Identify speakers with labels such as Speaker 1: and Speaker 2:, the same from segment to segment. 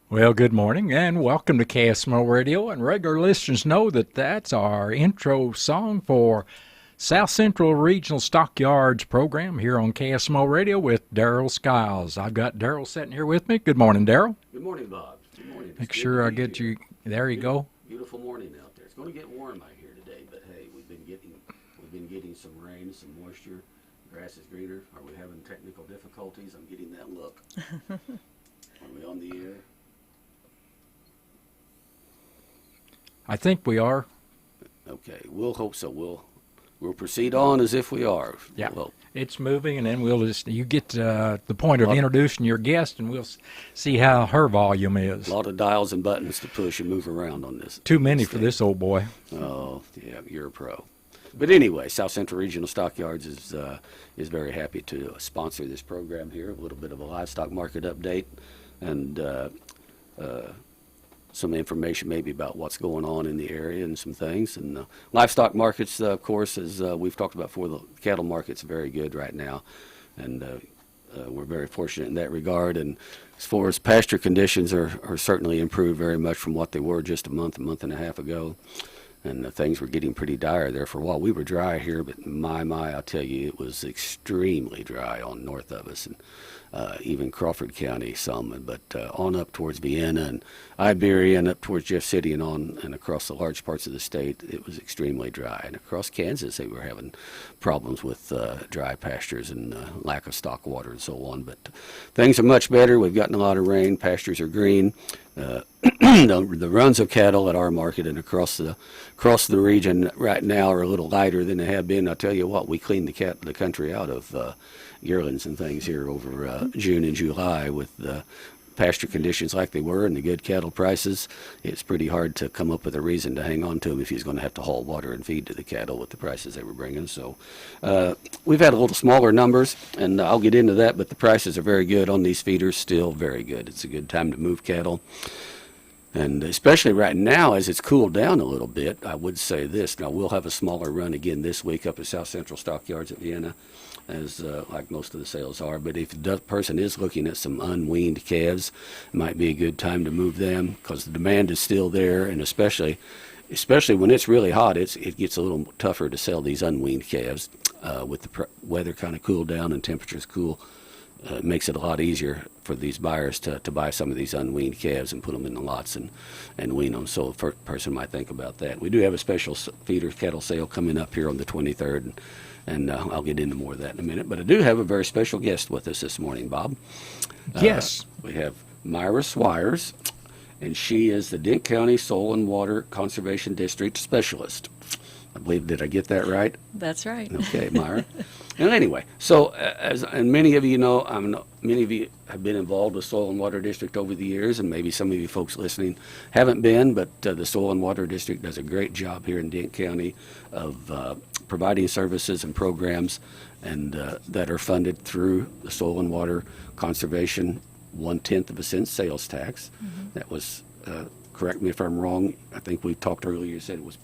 Speaker 1: Well, good morning and welcome to KSMO Radio. And regular listeners know that that's our intro song for South Central Regional Stockyards program here on KSMO Radio with Darrell Skiles. I've got Darrell sitting here with me. Good morning, Darrell.
Speaker 2: Good morning, Bob. Good morning.
Speaker 1: Make sure I get you. There you go.
Speaker 2: Beautiful morning out there. It's going to get warm out here today, but hey, we've been getting some rain, some moisture. Grass is greener. Are we having technical difficulties? I'm getting that look. Are we on the air?
Speaker 1: I think we are.
Speaker 2: Okay, we'll hope so. We'll proceed on as if we are.
Speaker 1: Yeah.
Speaker 2: Well,
Speaker 1: It's moving, and then you get to the point of introducing your guest, and we'll see how her volume is.
Speaker 2: a lot of dials and buttons to push and move around on this.
Speaker 1: Too many for this old boy.
Speaker 2: Oh, yeah, you're a pro. But anyway, South Central Regional Stockyards is very happy to sponsor this program here. A little bit of a livestock market update and some information maybe about what's going on in the area and some things. And livestock markets, of course, as we've talked about before, the cattle market's very good right now. And we're very fortunate in that regard. And as far as pasture conditions are certainly improved very much from what they were just a month and a half ago. And things were getting pretty dire there for a while. We were dry here, but my, I'll tell you, it was extremely dry on north of us, and even Crawford County some, but on up towards Vienna and Iberia and up towards Jeff City and on and across the large parts of the state, it was extremely dry. And across Kansas, they were having problems with dry pastures and lack of stock water and so on. But things are much better. We've gotten a lot of rain. Pastures are green. The runs of cattle at our market and across the region right now are a little lighter than they have been. I'll tell you what, we cleaned the country out of yearlings and things here over June and July with pasture conditions like they were and the good cattle prices. It's pretty hard to come up with a reason to hang on to them if he's going to have to haul water and feed to the cattle with the prices they were bringing. So we've had a little smaller numbers, and I'll get into that, but the prices are very good on these feeders, still very good. It's a good time to move cattle. And especially right now, as it's cooled down a little bit, I would say this. Now, we'll have a smaller run again this week up at South Central Stockyards at Vienna, as like most of the sales are. But if the person is looking at some unweaned calves, it might be a good time to move them because the demand is still there, and especially when it's really hot, it gets a little tougher to sell these unweaned calves with the weather kind of cooled down and temperatures cool. It makes it a lot easier for these buyers to buy some of these unweaned calves and put them in the lots and wean them. So a person might think about that. We do have a special feeder cattle sale coming up here on the 23rd, and I'll get into more of that in a minute. But I do have a very special guest with us this morning, Bob.
Speaker 1: Yes.
Speaker 2: We have Myra Swyers, and she is the Dent County Soil and Water Conservation District Specialist. I believe, did I get that right?
Speaker 3: That's right.
Speaker 2: Okay, Myra. And anyway, so and many of you know, many of you have been involved with Soil and Water District over the years, and maybe some of you folks listening haven't been, but the Soil and Water District does a great job here in Dent County of providing services and programs and that are funded through the Soil and Water Conservation 1/10 of a cent sales tax. Mm-hmm. That was correct me if I'm wrong. I think we talked earlier. You said it was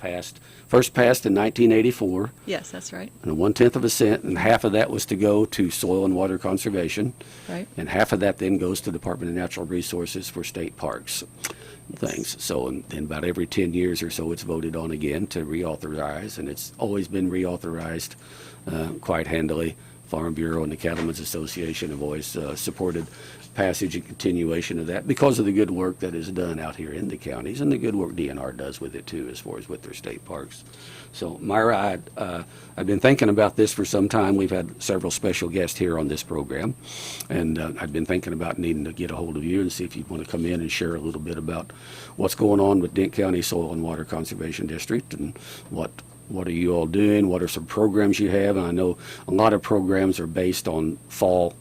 Speaker 2: first passed in 1984.
Speaker 3: Yes, that's right.
Speaker 2: And 1/10 of a cent, and half of that was to go to soil and water conservation.
Speaker 3: Right.
Speaker 2: And half of that then goes to the Department of Natural Resources for state parks things. So then about every 10 years or so, it's voted on again to reauthorize, and it's always been reauthorized quite handily. Farm Bureau and the Cattlemen's Association have always supported passage and continuation of that because of the good work that is done out here in the counties and the good work DNR does with it too, as far as with their state parks. So Myra, I've been thinking about this for some time. We've had several special guests here on this program, and I've been thinking about needing to get a hold of you and see if you want to come in and share a little bit about what's going on with Dent County Soil and Water Conservation District and what are you all doing? What are some programs you have? And I know a lot of programs are based on fall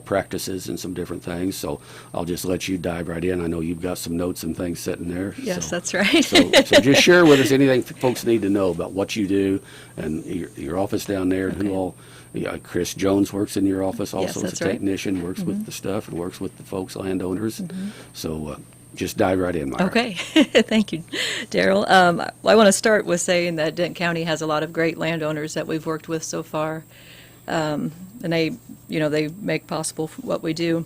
Speaker 2: practices and some different things. So I'll just let you dive right in. I know you've got some notes and things sitting there.
Speaker 3: Yes,
Speaker 2: so,
Speaker 3: that's right.
Speaker 2: so just share with us anything folks need to know about what you do and your office down there and who all. Yeah, Chris Jones works in your office also
Speaker 3: Yes,
Speaker 2: as a technician, works with the stuff and works with the folks, landowners. So just dive right in, Myra.
Speaker 3: Okay. Thank you, Darrell. I want to start with saying that Dent County has a lot of great landowners that we've worked with so far. And they make possible what we do.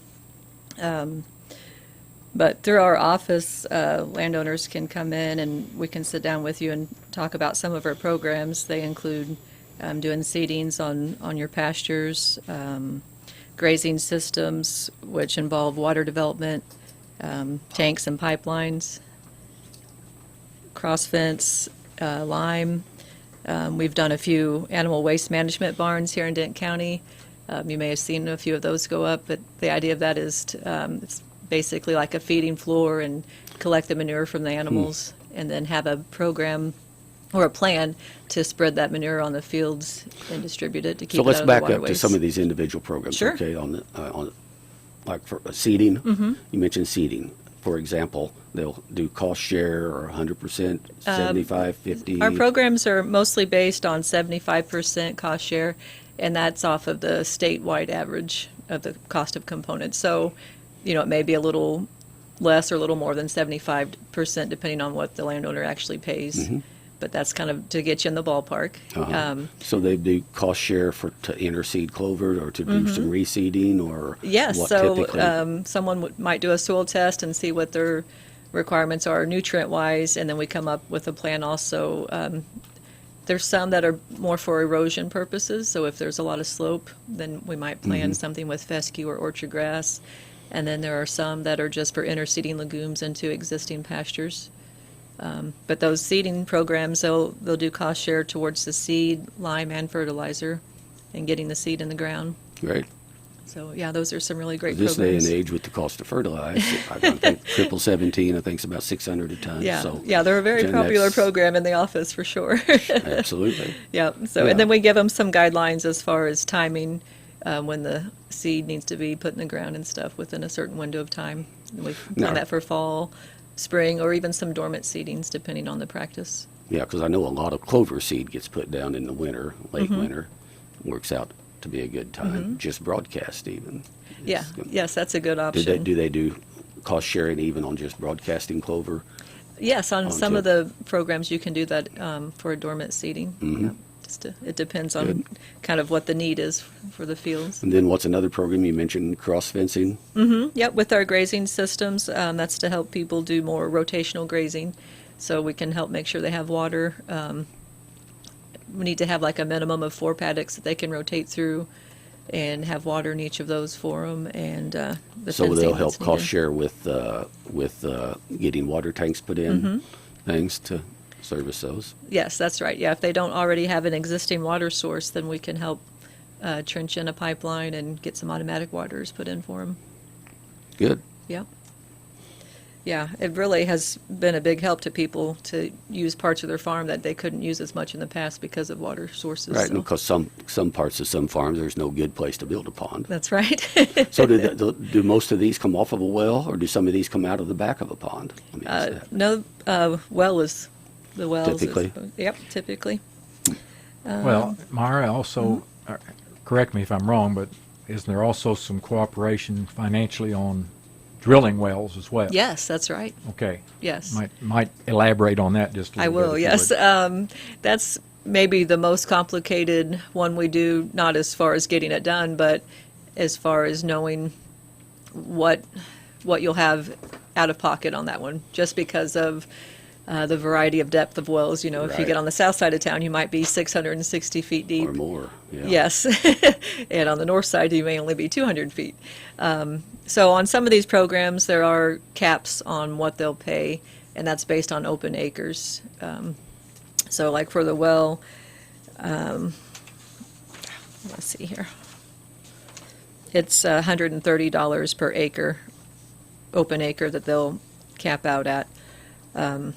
Speaker 3: But through our office, landowners can come in and we can sit down with you and talk about some of our programs. They include doing seedings on your pastures, grazing systems, which involve water development, tanks and pipelines, cross fence, lime. We've done a few animal waste management barns here in Denton County. You may have seen a few of those go up, but the idea of that is it's basically like a feeding floor and collect the manure from the animals and then have a program or a plan to spread that manure on the fields and distribute it to keep
Speaker 2: So
Speaker 3: it
Speaker 2: let's
Speaker 3: out of the
Speaker 2: back up to
Speaker 3: waterways.
Speaker 2: some of these individual programs,
Speaker 3: Sure.
Speaker 2: okay? On like for seeding, you mentioned seeding. For example, they'll do cost share or 100%, 75, 50.
Speaker 3: Our programs are mostly based on 75% cost share, and that's off of the statewide average of the cost of components. So, it may be a little less or a little more than 75%, depending on what the landowner actually pays. But that's kind of to get you in the ballpark.
Speaker 2: So they do cost share to interseed clover or to do some reseeding or
Speaker 3: Yes,
Speaker 2: what
Speaker 3: so
Speaker 2: typically?
Speaker 3: someone might do a soil test and see what their requirements are nutrient-wise, and then we come up with a plan also. There's some that are more for erosion purposes, so if there's a lot of slope, then we might plan something with fescue or orchard grass. And then there are some that are just for interseeding legumes into existing pastures. But those seeding programs, they'll do cost share towards the seed, lime, and fertilizer, and getting the seed in the ground.
Speaker 2: Great.
Speaker 3: So yeah, those are some really great
Speaker 2: This day
Speaker 3: programs.
Speaker 2: and age with the cost of fertilize, I think triple 17, I think it's about 600 a ton.
Speaker 3: Yeah,
Speaker 2: So
Speaker 3: yeah, they're a very
Speaker 2: Jen,
Speaker 3: popular
Speaker 2: that's-
Speaker 3: program in the office for sure.
Speaker 2: Absolutely.
Speaker 3: Yeah. So
Speaker 2: Yeah.
Speaker 3: and then we give them some guidelines as far as timing when the seed needs to be put in the ground and stuff within a certain window of time. And we've
Speaker 2: Now-
Speaker 3: done that for fall, spring, or even some dormant seedings depending on the practice.
Speaker 2: Yeah, because I know a lot of clover seed gets put down in the winter, late
Speaker 3: Mm-hmm.
Speaker 2: winter. Works out to be a good time. Just broadcast even.
Speaker 3: Yeah.
Speaker 2: It's good.
Speaker 3: Yes, that's a good
Speaker 2: Do
Speaker 3: option.
Speaker 2: they do cost sharing even on just broadcasting clover?
Speaker 3: Yes, on some
Speaker 2: onto-
Speaker 3: of the programs you can do that for a dormant seeding. Yeah, it depends on
Speaker 2: Good.
Speaker 3: kind of what the need is for the fields.
Speaker 2: And then what's another program you mentioned? Cross fencing.
Speaker 3: Yep, with our grazing systems, that's to help people do more rotational grazing, so we can help make sure they have water. We need to have like a minimum of 4 paddocks that they can rotate through, and have water in each of those for them. And the
Speaker 2: So
Speaker 3: fencing
Speaker 2: they'll
Speaker 3: that's
Speaker 2: help cost
Speaker 3: needed.
Speaker 2: share with getting water tanks put in, things to service those.
Speaker 3: Yes, that's right. Yeah, if they don't already have an existing water source, then we can help trench in a pipeline and get some automatic waters put in for them.
Speaker 2: Good.
Speaker 3: Yep. Yeah, it really has been a big help to people to use parts of their farm that they couldn't use as much in the past because of water sources.
Speaker 2: Right,
Speaker 3: so-
Speaker 2: because some parts of some farms, there's no good place to build a pond.
Speaker 3: That's right.
Speaker 2: So do most of these come off of a well, or do some of these come out of the back of a pond? Let me ask that.
Speaker 3: No, well is the wells. is-
Speaker 2: Typically?
Speaker 3: Yep, typically.
Speaker 1: Well, Myra, also, correct me if I'm wrong, but isn't there also some cooperation financially on drilling wells as well?
Speaker 3: Yes, that's right.
Speaker 1: Okay.
Speaker 3: Yes.
Speaker 1: Might elaborate on that just a
Speaker 3: I
Speaker 1: little bit.
Speaker 3: will,
Speaker 1: if you
Speaker 3: yes.
Speaker 1: would.
Speaker 3: That's maybe the most complicated one we do, not as far as getting it done, but as far as knowing what you'll have out of pocket on that one, just because of the variety of depth of wells. If you
Speaker 2: Right.
Speaker 3: get on the south side of town, you might be 660 feet deep.
Speaker 2: Or more, yeah.
Speaker 3: Yes. And on the north side, you may only be 200 feet. So on some of these programs, there are caps on what they'll pay, and that's based on open acres. So like for the well, let's see here. It's $130 per acre, open acre, that they'll cap out at. But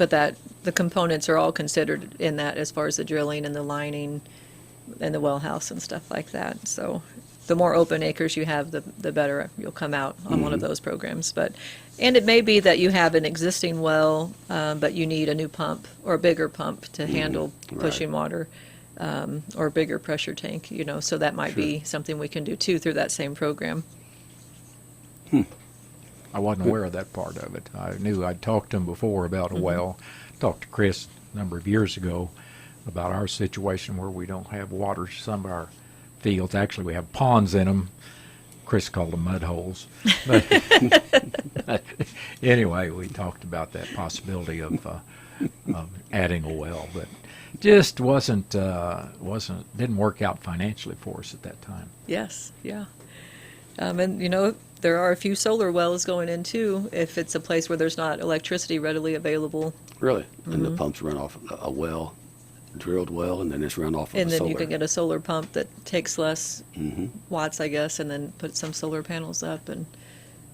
Speaker 3: the components are all considered in that, as far as the drilling and the lining and the well house and stuff like that. So the more open acres you have, the better you'll come out on one of those programs. And it may be that you have an existing well, but you need a new pump or a bigger pump to handle pushing water, or a bigger pressure tank. So that might be something we can do too through that same program.
Speaker 1: I wasn't aware of that part of it. I knew I'd talked to him before about a well. Talked to Chris a number of years ago about our situation where we don't have water. Some of our fields, actually, we have ponds in them. Of Chris called them mud holes. But anyway, we talked about that possibility of adding a well, but just didn't work out financially for us at that time.
Speaker 3: Yes, yeah. And, you know, there are a few solar wells going in, too, if it's a place where there's not electricity readily available.
Speaker 2: Really? And the pumps run off a well, drilled well, and then it's run off of
Speaker 3: And
Speaker 2: a
Speaker 3: then
Speaker 2: solar.
Speaker 3: you can get a solar pump that takes less watts, I guess, and then put some solar panels up. And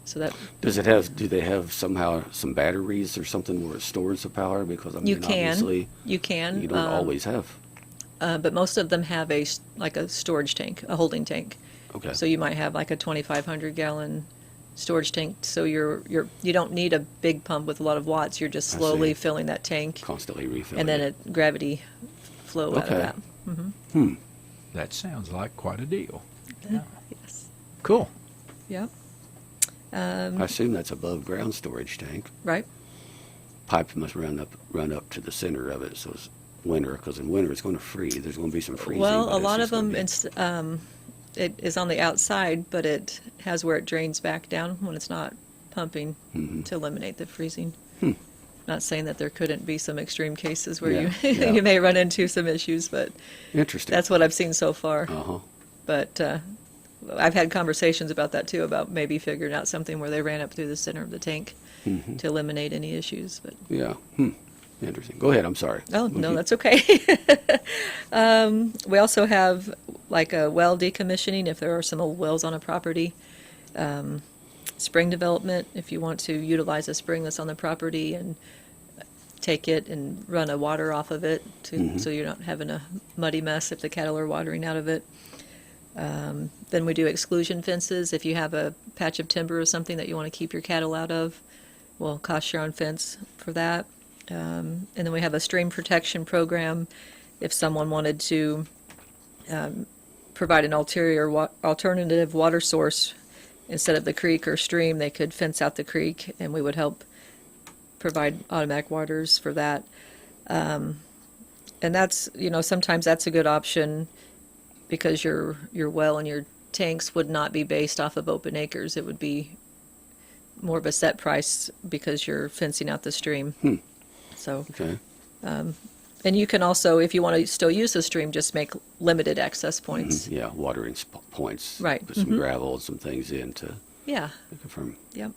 Speaker 3: so that
Speaker 2: Do they have somehow some batteries or something where it stores the power? Because I mean,
Speaker 3: you can.
Speaker 2: obviously,
Speaker 3: You can.
Speaker 2: you don't always have.
Speaker 3: But most of them have a storage tank, a holding tank.
Speaker 2: Okay.
Speaker 3: So you might have like a 2,500 gallon storage tank. So you don't need a big pump with a lot of watts. You're just
Speaker 2: I
Speaker 3: slowly
Speaker 2: see.
Speaker 3: filling that tank,
Speaker 2: Constantly refilling.
Speaker 3: and then it gravity flow out of
Speaker 2: Okay.
Speaker 3: that.
Speaker 1: That sounds like quite a deal. Yeah.
Speaker 3: Yes.
Speaker 1: Cool.
Speaker 3: Yep.
Speaker 2: I assume that's above ground storage tank.
Speaker 3: Right.
Speaker 2: Pipe must run up to the center of it, so it's winter. Because in winter it's going to freeze. There's going to be some freezing.
Speaker 3: Well,
Speaker 2: but
Speaker 3: a
Speaker 2: it's
Speaker 3: lot of
Speaker 2: just gonna
Speaker 3: them,
Speaker 2: be-
Speaker 3: it is on the outside, but it has where it drains back down when it's not pumping to eliminate the freezing. Not saying that there couldn't be some extreme cases where
Speaker 2: Yeah,
Speaker 3: you
Speaker 2: yeah.
Speaker 3: you may run into some issues, but
Speaker 2: Interesting.
Speaker 3: that's what I've seen so far.
Speaker 2: Uh-huh.
Speaker 3: But I've had conversations about that too, about maybe figuring out something where they ran up through the center of the tank to eliminate any issues. But
Speaker 2: Yeah. Interesting. Go ahead. I'm sorry.
Speaker 3: oh no, that's okay. We also have like a well decommissioning if there are some old wells on a property. Spring development if you want to utilize a spring that's on the property and take it and run a water off of it so you're not having a muddy mess if the cattle are watering out of it. Then we do exclusion fences. If you have a patch of timber or something that you want to keep your cattle out of, we'll cost your own fence for that. And then we have a stream protection program. If someone wanted to provide an alternative water source instead of the creek or stream, they could fence out the creek, and we would help provide automatic waters for that. And that's, sometimes that's a good option because your well and your tanks would not be based off of open acres. It would be more of a set price because you're fencing out the stream. So,
Speaker 2: Okay.
Speaker 3: and you can also, if you want to still use the stream, just make limited access points.
Speaker 2: Yeah. Watering points.
Speaker 3: Right.
Speaker 2: Put some gravel and some things in to
Speaker 3: Yeah.
Speaker 2: confirm.
Speaker 3: Yep.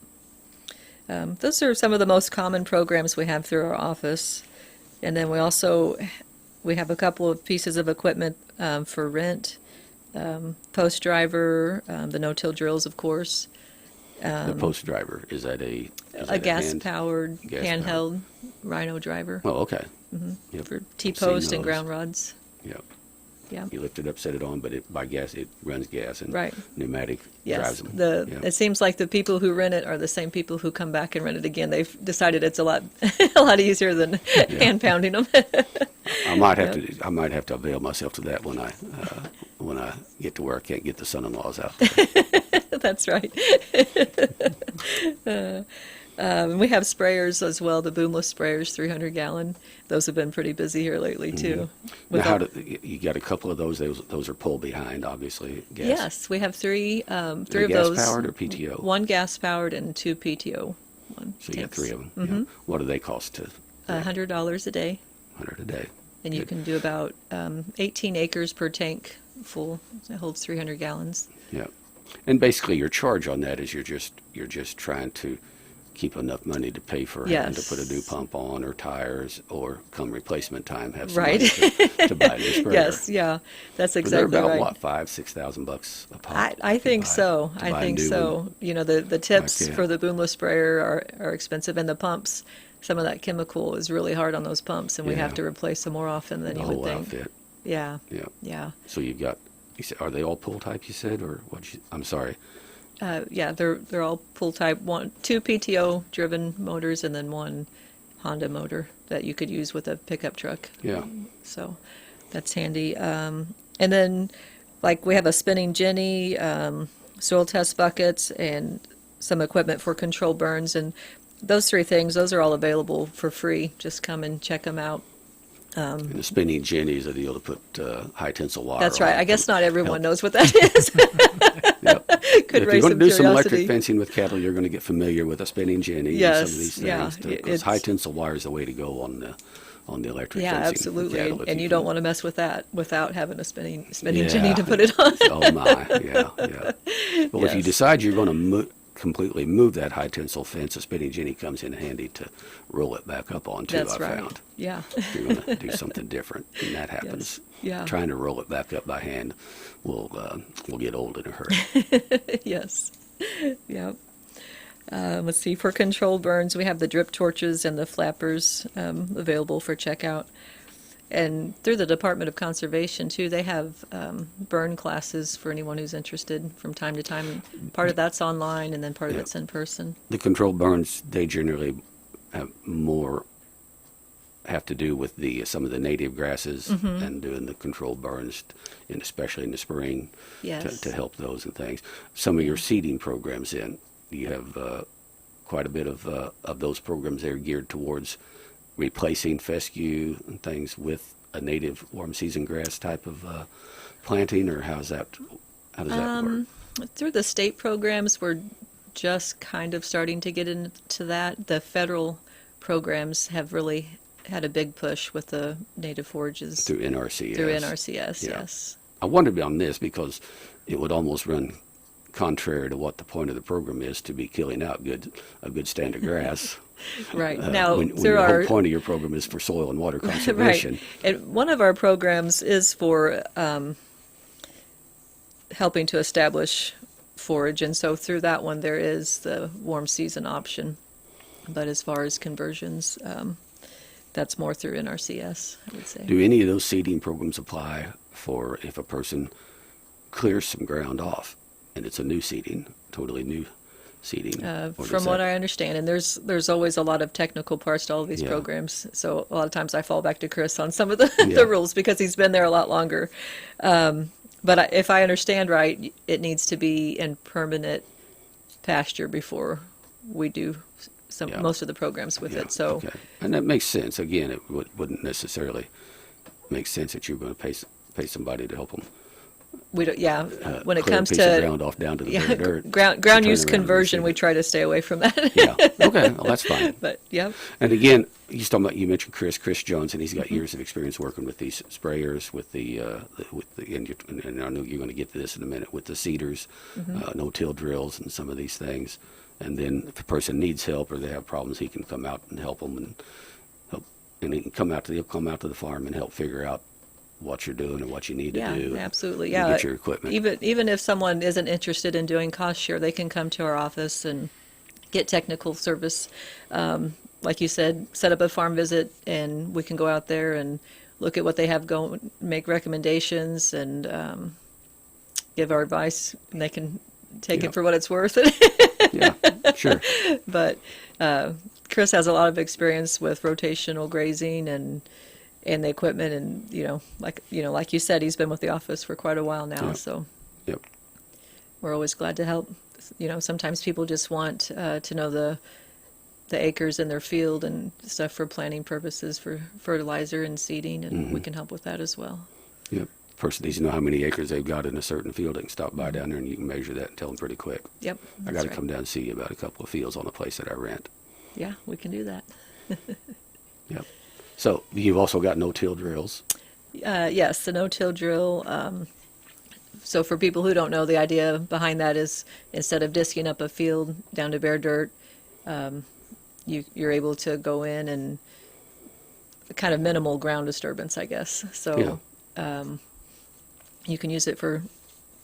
Speaker 3: Those are some of the most common programs we have through our office. And then we have a couple of pieces of equipment for rent. Post driver, the no-till drills, of course.
Speaker 2: The post driver, is that
Speaker 3: A
Speaker 2: a
Speaker 3: gas-powered,
Speaker 2: Gas-powered.
Speaker 3: handheld rhino driver
Speaker 2: Oh, okay. Yep.
Speaker 3: for
Speaker 2: I've
Speaker 3: T-post
Speaker 2: seen
Speaker 3: and
Speaker 2: those.
Speaker 3: ground rods.
Speaker 2: Yep.
Speaker 3: Yeah.
Speaker 2: You lift it up, set it on, but by gas, it runs gas and
Speaker 3: Right.
Speaker 2: pneumatic
Speaker 3: Yes,
Speaker 2: drives them.
Speaker 3: it seems like the people who rent it are the same people who come back and rent it again. They've decided it's a lot a lot easier than hand pounding them.
Speaker 2: I might have to avail myself to that when I get to where I can't get the son-in-laws out there.
Speaker 3: That's right. We have sprayers as well, the boomless sprayers, 300 gallon. Those have been pretty busy here lately too.
Speaker 2: Now, you got a couple of those? Those are pull behind, obviously. Gas.
Speaker 3: Yes, we have three
Speaker 2: Are
Speaker 3: of
Speaker 2: they
Speaker 3: those.
Speaker 2: gas powered or PTO?
Speaker 3: One gas powered and two PTO.
Speaker 2: So you got three of them. Yeah. What do they cost to?
Speaker 3: $100 a day.
Speaker 2: 100 a day.
Speaker 3: And you
Speaker 2: Good.
Speaker 3: can do about 18 acres per tank full. It holds 300 gallons.
Speaker 2: Yeah. And basically, your charge on that is you're just trying to keep enough money to pay for having to put a new
Speaker 3: Yes.
Speaker 2: pump on or tires or come replacement time have some
Speaker 3: Right.
Speaker 2: money to buy a new sprayer.
Speaker 3: Yes, yeah, that's
Speaker 2: But
Speaker 3: exactly
Speaker 2: they're about
Speaker 3: right.
Speaker 2: what, $5,000-6,000 a pop?
Speaker 3: I think
Speaker 2: to buy-
Speaker 3: so.
Speaker 2: to
Speaker 3: I
Speaker 2: buy a
Speaker 3: think
Speaker 2: new
Speaker 3: so.
Speaker 2: one.
Speaker 3: You know, the tips
Speaker 2: Okay.
Speaker 3: for the boomless sprayer are expensive, and the pumps, some of that chemical is really hard on those pumps, and we have
Speaker 2: Yeah.
Speaker 3: to replace them more often than
Speaker 2: The
Speaker 3: you would
Speaker 2: whole
Speaker 3: think.
Speaker 2: outfit.
Speaker 3: Yeah,
Speaker 2: Yeah.
Speaker 3: yeah.
Speaker 2: So you've got. You said, are they all pull type? You said, or what? I'm sorry.
Speaker 3: Yeah, they're all pull type. Two PTO driven motors, and then one Honda motor that you could use with a pickup truck.
Speaker 2: Yeah.
Speaker 3: So that's handy. And then, like, we have a spinning jenny, soil test buckets, and some equipment for control burns. And those three things, those are all available for free. Just come and check them out.
Speaker 2: And the spinning jenny is a deal to put high tensile wire
Speaker 3: That's right.
Speaker 2: on
Speaker 3: I guess
Speaker 2: to
Speaker 3: not everyone
Speaker 2: help.
Speaker 3: knows what that is.
Speaker 2: Yep.
Speaker 3: Could
Speaker 2: If
Speaker 3: raise
Speaker 2: you're going to do some
Speaker 3: curiosity.
Speaker 2: electric fencing with cattle, you're going to get familiar with a spinning jenny
Speaker 3: Yes,
Speaker 2: and some of these
Speaker 3: yeah,
Speaker 2: things. Because
Speaker 3: it's-
Speaker 2: high tensile wire is the way to go on the electric
Speaker 3: Yeah,
Speaker 2: fencing.
Speaker 3: absolutely.
Speaker 2: For cattle, if
Speaker 3: And you
Speaker 2: can-
Speaker 3: don't want to mess with that without having a spinning
Speaker 2: Yeah.
Speaker 3: jenny to put it on.
Speaker 2: Oh my, yeah, yeah. Well, if you
Speaker 3: Yes.
Speaker 2: decide you're going to completely move that high tensile fence, a spinning jenny comes in handy to roll it back up on too.
Speaker 3: That's
Speaker 2: I
Speaker 3: right.
Speaker 2: found.
Speaker 3: Yeah.
Speaker 2: If you're going to do something different, and that happens.
Speaker 3: Yeah.
Speaker 2: Trying to roll it back up by hand will get old in a hurry.
Speaker 3: Yes. Yep. Let's see. For controlled burns, we have the drip torches and the flappers available for checkout. And through the Department of Conservation, too, they have burn classes for anyone who's interested from time to time. And part of that's online, and then part of
Speaker 2: Yeah.
Speaker 3: it's in person.
Speaker 2: The controlled burns, they generally have to do with some of the native grasses and doing the controlled burns, and especially in the spring,
Speaker 3: Yes.
Speaker 2: to help those and things. Some of your seeding programs you have quite a bit of those programs there geared towards replacing fescue and things with a native warm season grass type of planting, or how does that work?
Speaker 3: Through the state programs, we're just kind of starting to get into that. The federal programs have really had a big push with the native forages
Speaker 2: Through NRCS.
Speaker 3: through NRCS,
Speaker 2: Yeah.
Speaker 3: yes.
Speaker 2: I wondered on this because it would almost run contrary to what the point of the program is, to be killing out a good stand of grass.
Speaker 3: Right. Now,
Speaker 2: when
Speaker 3: through
Speaker 2: the
Speaker 3: our
Speaker 2: whole point of your program is for soil and water conservation.
Speaker 3: right, and one of our programs is for helping to establish forage, and so through that one there is the warm season option. But as far as conversions, that's more through NRCS, I would say.
Speaker 2: Do any of those seeding programs apply for if a person clears some ground off and it's a new seeding, totally new seeding? Or does
Speaker 3: From what
Speaker 2: that-
Speaker 3: I understand, and there's always a lot of technical parts to all of these
Speaker 2: Yeah.
Speaker 3: programs, so a lot of times I fall back to Chris on some of the,
Speaker 2: Yeah.
Speaker 3: the rules because he's been there a lot longer. But if I understand right, it needs to be in permanent pasture before we do
Speaker 2: Yeah.
Speaker 3: most of the programs with
Speaker 2: Yeah,
Speaker 3: it. So
Speaker 2: okay. And that makes sense. Again, it wouldn't necessarily make sense that you're going to pay somebody to help them
Speaker 3: we don't, when it
Speaker 2: clear
Speaker 3: comes
Speaker 2: a piece of
Speaker 3: to
Speaker 2: ground off down to the bare dirt.
Speaker 3: ground
Speaker 2: to turn
Speaker 3: use
Speaker 2: around and
Speaker 3: conversion,
Speaker 2: receive
Speaker 3: we
Speaker 2: it.
Speaker 3: try to stay away from that.
Speaker 2: Yeah. Okay. Well, that's fine.
Speaker 3: But yeah,
Speaker 2: And again, you mentioned Chris Jones, and he's got years of experience working with these sprayers, with and I know you're going to get to this in a minute, with the seeders, no-till drills, and some of these things. And then if a person needs help or they have problems, he can come out and help them and he can come out to the farm and help figure out what you're doing and what you need to do.
Speaker 3: absolutely.
Speaker 2: and
Speaker 3: Yeah,
Speaker 2: get your equipment.
Speaker 3: Even if someone isn't interested in doing cost share, they can come to our office and get technical service. Like you said, set up a farm visit, and we can go out there and look at what they have going, make recommendations, and give our advice. And they can take
Speaker 2: Yeah.
Speaker 3: it for what it's worth.
Speaker 2: Yeah, sure.
Speaker 3: But Chris has a lot of experience with rotational grazing and the equipment, and like you said, he's been with the office for quite a while now.
Speaker 2: Yeah.
Speaker 3: So
Speaker 2: Yep.
Speaker 3: we're always glad to help. Sometimes people just want to know the acres in their field and stuff for planting purposes, for fertilizer and seeding, and we can help with that as well.
Speaker 2: Yep. Person needs to know how many acres they've got in a certain field. They can stop by down there and you can measure that and tell them pretty quick.
Speaker 3: Yep.
Speaker 2: I
Speaker 3: that's
Speaker 2: got to
Speaker 3: right.
Speaker 2: come down and see you about a couple of fields on a place that I rent.
Speaker 3: Yeah, we can do that.
Speaker 2: Yep. So you've also got no-till drills.
Speaker 3: Yes, the no-till drill. So for people who don't know, the idea behind that is instead of disking up a field down to bare dirt, you're able to go in and kind of minimal ground disturbance, I guess. So you can use it for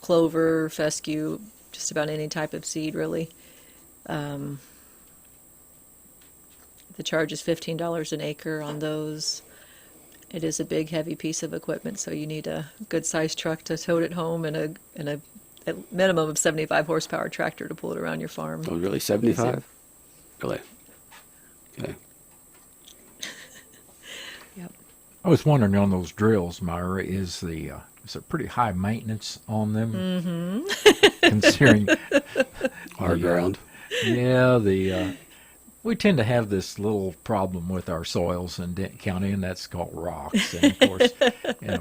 Speaker 3: clover, fescue, just about any type of seed, really. The charge is $15 an acre on those. It is a big, heavy piece of equipment, so you need a good-sized truck to tote it home and a minimum of 75 horsepower tractor to pull it around your farm.
Speaker 2: Oh, really? 75? Really? Okay.
Speaker 3: Yep.
Speaker 1: I was wondering on those drills, Myra, is it pretty high maintenance on them? Mm-hmm. Considering
Speaker 2: Hard ground.
Speaker 1: Yeah, We tend to have this little problem with our soils in Dent County, and that's called rocks. And of course,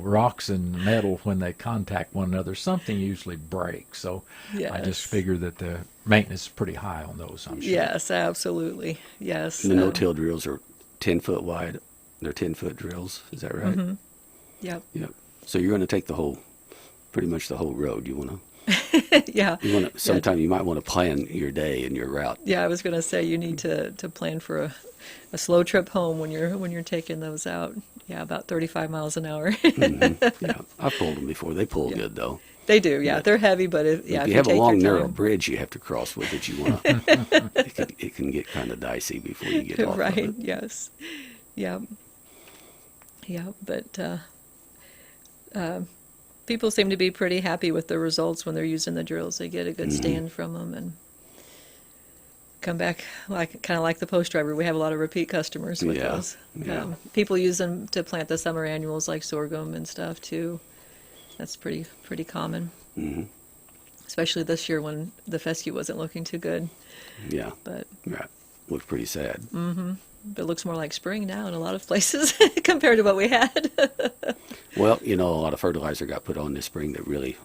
Speaker 1: rocks and metal, when they contact one another, something usually breaks. So I just
Speaker 3: Yes.
Speaker 1: figure that the maintenance is pretty high on those, I'm sure.
Speaker 3: Yes, absolutely. Yes.
Speaker 2: And the no-till drills are 10-foot wide. They're 10-foot drills. Is that right?
Speaker 3: Mm-hmm. Yep.
Speaker 2: Yep. So you're going to take pretty much the whole road. You want to.
Speaker 3: Yeah.
Speaker 2: Sometime you might want to plan your day and your route.
Speaker 3: Yeah, I was going to say you need to plan for a slow trip home when you're taking those out. Yeah, about 35 miles an hour.
Speaker 2: Mm-hmm. Yeah, I've pulled them before. They pull good though.
Speaker 3: They do. Yeah, they're heavy, but if
Speaker 2: you have
Speaker 3: take
Speaker 2: a long,
Speaker 3: your
Speaker 2: narrow
Speaker 3: time.
Speaker 2: bridge you have to cross with it, you want to. it can get kind of dicey before you get off
Speaker 3: Right.
Speaker 2: of it.
Speaker 3: Yes. Yeah. Yeah, but people seem to be pretty happy with the results when they're using the drills. They get a good stand from them and come back kind of like the post driver. We have a lot of repeat customers with
Speaker 2: Yeah,
Speaker 3: those.
Speaker 2: yeah.
Speaker 3: People use them to plant the summer annuals like sorghum and stuff too. That's pretty common.
Speaker 2: Mm-hmm.
Speaker 3: Especially this year when the fescue wasn't looking too good.
Speaker 2: Yeah,
Speaker 3: But
Speaker 2: right. Looks pretty sad.
Speaker 3: it looks more like spring now in a lot of places compared to what we had.
Speaker 2: Well, a lot of fertilizer got put on this spring that really,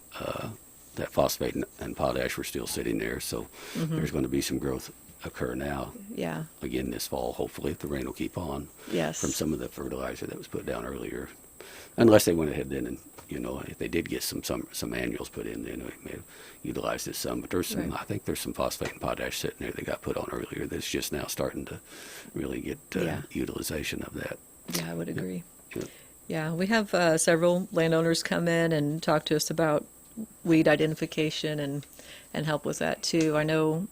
Speaker 2: that phosphate and potash were still sitting there. So there's going to be some growth occur now,
Speaker 3: Yeah.
Speaker 2: again this fall, hopefully, if the rain will keep on,
Speaker 3: Yes.
Speaker 2: from some of the fertilizer that was put down earlier. Unless they went ahead then and, if they did get some annuals put in, then we may have utilized this some. But there's some,
Speaker 3: Right.
Speaker 2: I think there's some phosphate and potash sitting there that got put on earlier that's just now starting to really get
Speaker 3: Yeah.
Speaker 2: utilization of that.
Speaker 3: Yeah, I would agree.
Speaker 2: Yeah.
Speaker 3: Yeah, we have several landowners come in and talk to us about weed identification and help with that too. I know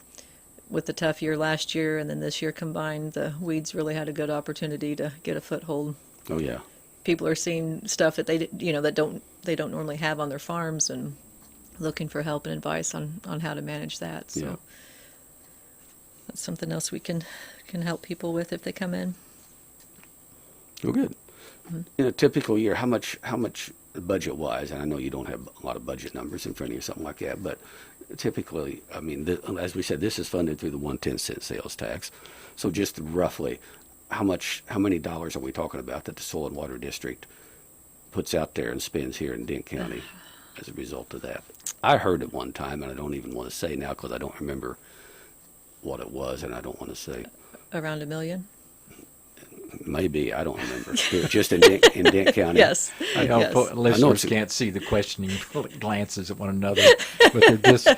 Speaker 3: with the tough year last year and then this year combined, the weeds really had a good opportunity to get a foothold.
Speaker 2: Oh, yeah.
Speaker 3: People are seeing stuff that they don't normally have on their farms and looking for help and advice on how to manage that. So
Speaker 2: Yeah.
Speaker 3: that's something else we can help people with if they come in.
Speaker 2: Well, good. In a typical year, how much budget-wise, and I know you don't have a lot of budget numbers in front of you, something like that, but typically, I mean, as we said, this is funded through the 110-cent sales tax. So just roughly, how many dollars are we talking about that the Soil and Water District puts out there and spends here in Dent County as a result of that? I heard it one time, and I don't even want to say now because I don't remember what it was, and I don't want to say.
Speaker 3: Around $1 million?
Speaker 2: Maybe, I don't remember. Just in Dent County.
Speaker 3: Yes.
Speaker 1: I hope
Speaker 3: Yes.
Speaker 1: listeners can't see the questioning glances at one another, but they're just